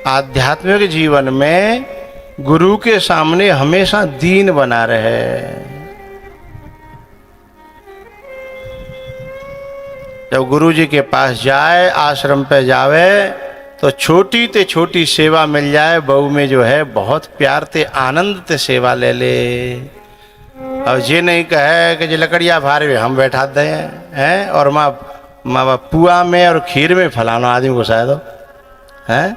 आध्यात्मिक जीवन में गुरु के सामने हमेशा दीन बना रहे। जब गुरु जी के पास जाए, आश्रम पे जावे, तो छोटी ते छोटी सेवा मिल जाए, बहू में जो है बहुत प्यार ते आनंद ते सेवा ले ले। अब ये नहीं कहे कि जो लकड़िया भार में हम बैठा दे हैं और माँ पुआ में और खीर में फलाना आदमी को शायद है।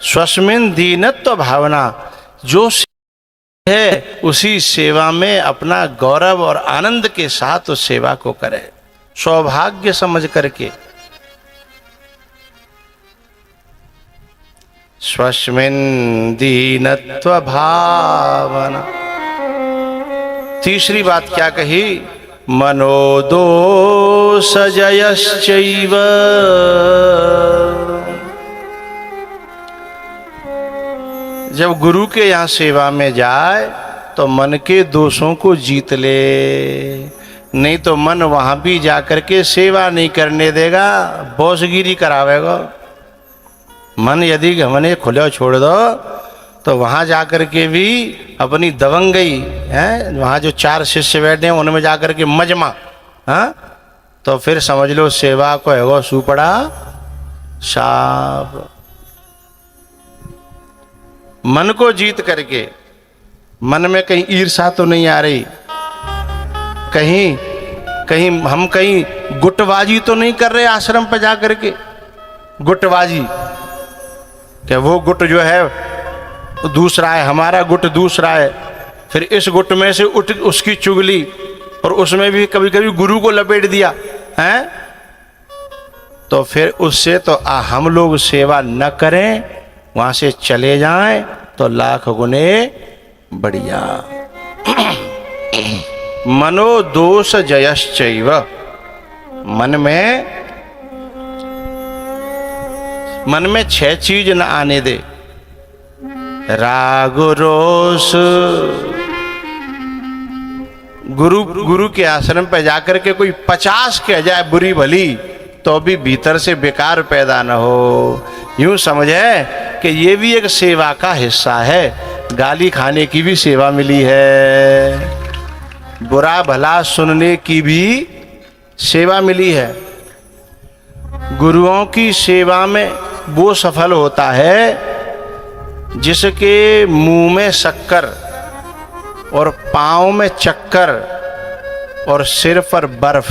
स्वस्मिन दीनत्व भावना, जो है उसी सेवा में अपना गौरव और आनंद के साथ उस सेवा को करे, सौभाग्य समझ करके। स्वस्मिन दीनत्व भावना। तीसरी बात क्या कही? मनोदोष जयश्चैव। जब गुरु के यहाँ सेवा में जाए तो मन के दोषों को जीत ले, नहीं तो मन वहां भी जाकर के सेवा नहीं करने देगा, बॉसगिरी करावेगा। मन यदि हमने खुले छोड़ दो तो वहां जाकर के भी अपनी दबंगई है, वहां जो 4 शिष्य बैठे हैं उनमें जाकर के मजमा, हाँ, तो फिर समझ लो सेवा को है सुपड़ा साफ। मन को जीत करके, मन में कहीं ईर्षा तो नहीं आ रही, कहीं हम कहीं गुटबाजी तो नहीं कर रहे आश्रम पर जाकर के। गुटबाजी क्या वो गुट जो है दूसरा है, हमारा गुट दूसरा है, फिर इस गुट में से उठ उसकी चुगली, और उसमें भी कभी कभी गुरु को लपेट दिया है, तो फिर उससे तो हम लोग सेवा न करें, वहां से चले जाएं तो लाख गुने बढ़िया। मनोदोष जयश्चैव। मन में 6 चीज न आने दे। राग रोष। गुरु के आश्रम पे जाकर के कोई 50 कह जाए बुरी भली, तो भी भीतर से बेकार पैदा न हो। यूं समझे कि ये भी एक सेवा का हिस्सा है, गाली खाने की भी सेवा मिली है, बुरा भला सुनने की भी सेवा मिली है। गुरुओं की सेवा में वो सफल होता है जिसके मुंह में शक्कर और पांव में चक्कर और सिर पर बर्फ।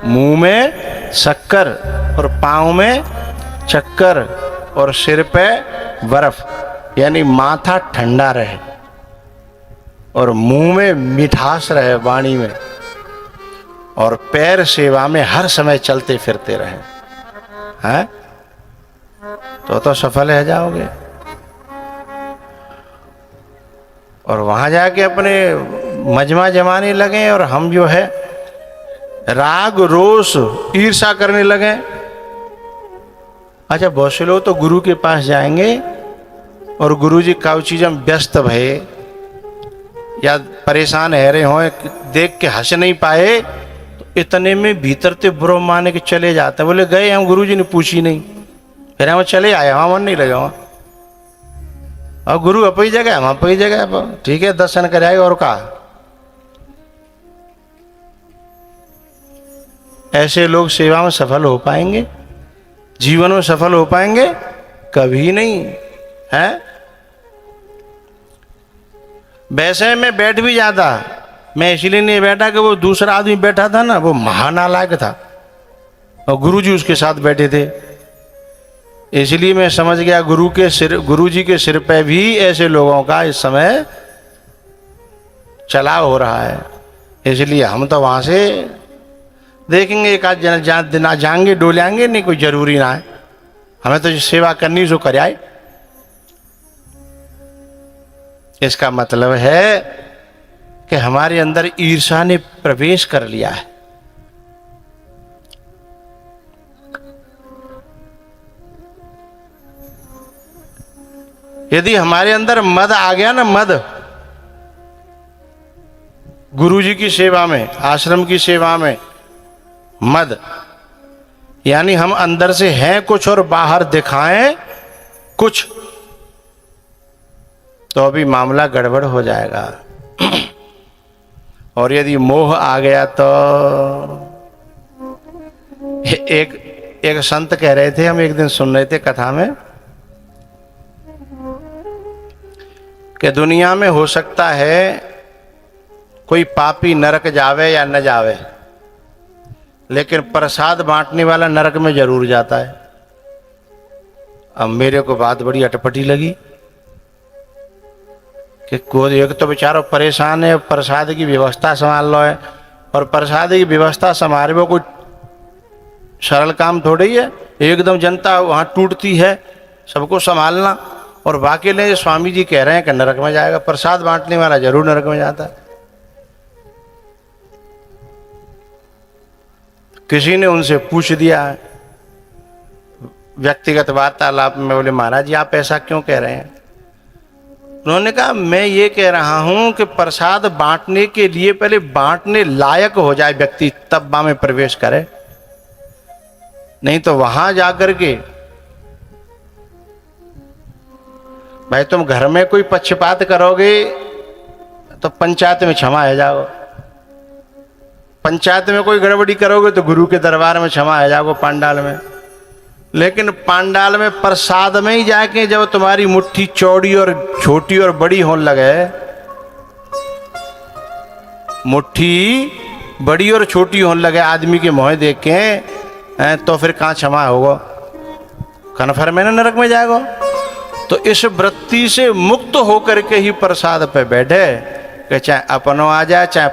मुंह में शक्कर और पांव में चक्कर और सिर पे बर्फ, यानी माथा ठंडा रहे और मुंह में मिठास रहे वाणी में, और पैर सेवा में हर समय चलते फिरते रहे, हैं तो सफल है जाओगे। और वहां जाके अपने मजमा जमाने लगे और हम जो है राग रोष ईर्षा करने लगे। अच्छा, बहुत से लोग तो गुरु के पास जाएंगे और गुरु जी काउ चीज हम व्यस्त भये या परेशान है रहे हो, देख के हंस नहीं पाए, तो इतने में भीतर ते बुरो माने के चले जाते हैं। बोले गए हम, गुरु जी ने पूछी नहीं, फिर हम चले आए, वहां मन नहीं लगा वहां। और गुरु अपनी जगह हम अपनी जगह, ठीक है दर्शन कर आए और कहा। ऐसे लोग सेवा में सफल हो पाएंगे? जीवन में सफल हो पाएंगे? कभी नहीं है। वैसे मैं बैठ भी जाता, मैं इसलिए नहीं बैठा कि वो दूसरा आदमी बैठा था ना, वो महानालायक था और गुरु जी उसके साथ बैठे थे, इसलिए मैं समझ गया गुरु जी के सिर पे भी ऐसे लोगों का इस समय चलाव हो रहा है। इसलिए हम तो वहां से देखेंगे, एक आध जना जाएंगे डोलेंगे, नहीं कोई जरूरी ना है, हमें तो सेवा करनी जो कर आए। इसका मतलब है कि हमारे अंदर ईर्ष्या ने प्रवेश कर लिया है। यदि हमारे अंदर मद आ गया ना, मद, गुरु जी की सेवा में, आश्रम की सेवा में मद, यानी हम अंदर से हैं कुछ और बाहर दिखाएं कुछ, तो अभी मामला गड़बड़ हो जाएगा। और यदि मोह आ गया तो एक संत कह रहे थे, हम एक दिन सुन रहे थे कथा में, कि दुनिया में हो सकता है कोई पापी नरक जावे या न जावे, लेकिन प्रसाद बांटने वाला नरक में जरूर जाता है। अब मेरे को बात बड़ी अटपटी लगी कि कोई एक तो बेचारा परेशान है, प्रसाद की व्यवस्था संभाल लो है, और प्रसाद की व्यवस्था संभाले वो कोई सरल काम थोड़ी है। एकदम जनता वहाँ टूटती है, सबको संभालना, और बाकी ले स्वामी जी कह रहे हैं कि नरक में जाएगा, प्रसाद बांटने वाला जरूर नरक में जाता है। किसी ने उनसे पूछ दिया व्यक्तिगत वार्तालाप में, बोले महाराज जी आप ऐसा क्यों कह रहे हैं? उन्होंने कहा मैं ये कह रहा हूं कि प्रसाद बांटने के लिए पहले बांटने लायक हो जाए व्यक्ति, तब वहां में प्रवेश करे, नहीं तो वहां जाकर के भाई तुम घर में कोई पक्षपात करोगे तो पंचायत में क्षमा है जाओ, पंचायत में कोई गड़बड़ी करोगे तो गुरु के दरबार में क्षमा है जाओ, पांडाल में। लेकिन पांडाल में प्रसाद में ही जाके जब तुम्हारी मुट्ठी चौड़ी और छोटी और बड़ी होने लगे, मुट्ठी बड़ी और छोटी होने लगे आदमी के मुंह देख के, तो फिर कहाँ क्षमा होगा? कन्फर्म है ना नरक में जाएगा। तो इस वृत्ति से मुक्त होकर के ही प्रसाद पे बैठे कि चाहे अपनो आ जाए चाहे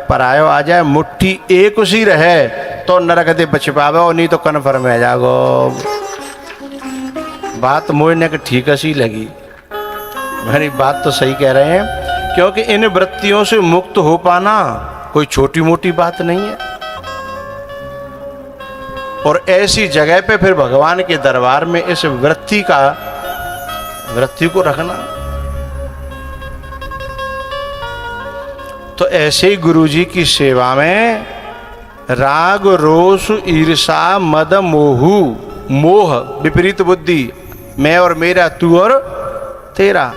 परायो आ जाए, मुट्ठी एक सी रहे तो नरक दे बच पावे, और नहीं तो कन्फर्म है जागो। बात मुझे कि ठीक सी लगी, मेरी बात तो सही कह रहे हैं, क्योंकि इन वृत्तियों से मुक्त हो पाना कोई छोटी मोटी बात नहीं है। और ऐसी जगह पे फिर भगवान के दरबार में इस वृत्ति को रखना, तो ऐसे ही गुरु जी की सेवा में राग रोष ईर्षा मद मोहू, मोह विपरीत बुद्धि, मैं और मेरा, तू और तेरा,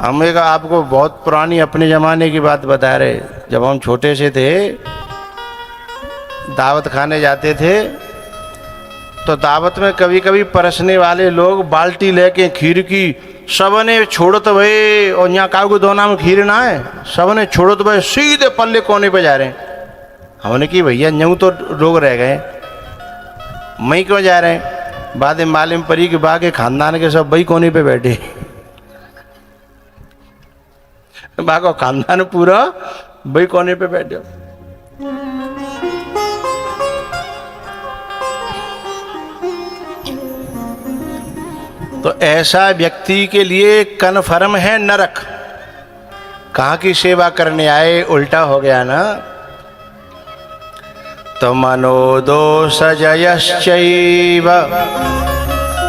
हम एक आपको बहुत पुरानी अपने जमाने की बात बता रहे। जब हम छोटे से थे, दावत खाने जाते थे, तो दावत में कभी कभी परसने वाले लोग बाल्टी लेके खीर की सबने छोड़त भये, और यहाँ कागू दोना में खीर ना है, सबने छोड़त भये सीधे पल्ले कोने पे जा रहे हैं। हमने कि भैया यूं तो लोग रह गए, मई क्यों जा रहे हैं? बाद में मालिम परी के बा के खानदान के सब बई कोने पे बैठे, बाको खानदान पूरा बई कोने पे बैठे। तो ऐसा व्यक्ति के लिए कन्फर्म है नरक। कहाँ की सेवा करने आए, उल्टा हो गया ना। तो मनोदोष जयश्चैव,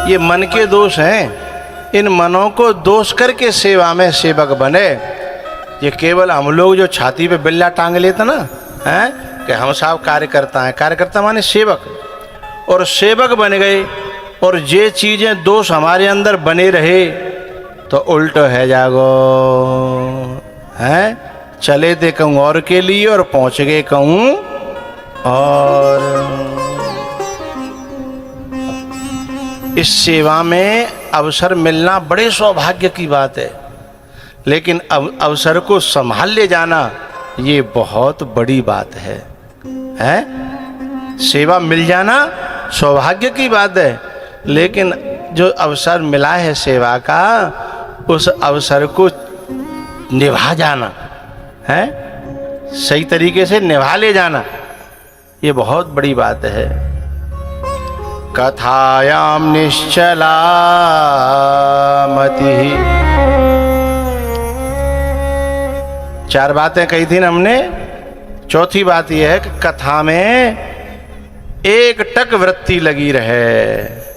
ये मन के दोष हैं, इन मनों को दोष करके सेवा में सेवक बने। ये केवल हम लोग जो छाती पे बिल्ला टांग लेते ना, हैं कि हम साहब कार्यकर्ता हैं, कार्यकर्ता माने सेवक, और सेवक बन गए, और ये चीजें दोष हमारे अंदर बने रहे तो उल्टो है जागो, हैं चले थे कहूँ और के लिए और पहुंच गए कहूँ और। इस सेवा में अवसर मिलना बड़े सौभाग्य की बात है, लेकिन अवसर को संभाल ले जाना ये बहुत बड़ी बात है। सेवा मिल जाना सौभाग्य की बात है, लेकिन जो अवसर मिला है सेवा का, उस अवसर को निभा जाना है, सही तरीके से निभा ले जाना, ये बहुत बड़ी बात है। कथायाम निश्चला मति, 4 बातें कही थी ना हमने, चौथी बात यह है कि कथा में एक टक वृत्ति लगी रहे।